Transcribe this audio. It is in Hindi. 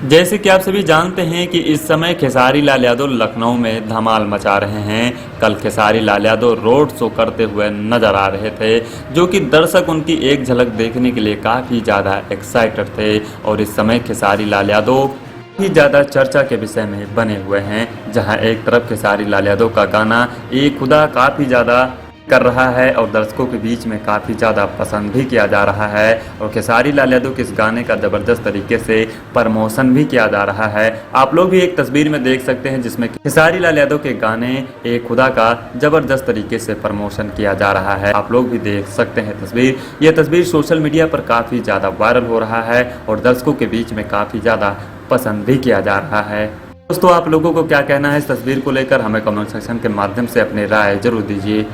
जैसे कि आप सभी जानते हैं कि इस समय खेसारी लाल यादव लखनऊ में धमाल मचा रहे हैं। कल खेसारी लाल यादव रोड शो करते हुए नजर आ रहे थे, जो कि दर्शक उनकी एक झलक देखने के लिए काफ़ी ज़्यादा एक्साइटेड थे। और इस समय खेसारी लाल यादव ही ज़्यादा चर्चा के विषय में बने हुए हैं, जहां एक तरफ खेसारी लाल यादव का गाना ए खुदा काफ़ी ज़्यादा कर रहा है और दर्शकों के बीच में काफ़ी ज़्यादा पसंद भी किया जा रहा है। और खेसारी लाल यादव के इस गाने का ज़बरदस्त तरीके से प्रमोशन भी किया जा रहा है। आप लोग भी एक तस्वीर में देख सकते हैं जिसमें खेसारी लाल यादव के गाने ए खुदा का ज़बरदस्त तरीके से प्रमोशन किया जा रहा है। आप लोग भी देख सकते हैं तस्वीर। यह तस्वीर सोशल मीडिया पर काफ़ी ज़्यादा वायरल हो रहा है और दर्शकों के बीच में काफ़ी ज़्यादा पसंद भी किया जा रहा है। दोस्तों, आप लोगों को क्या कहना है इस तस्वीर को लेकर, हमें कमेंट सेक्शन के माध्यम से अपनी राय जरूर दीजिए।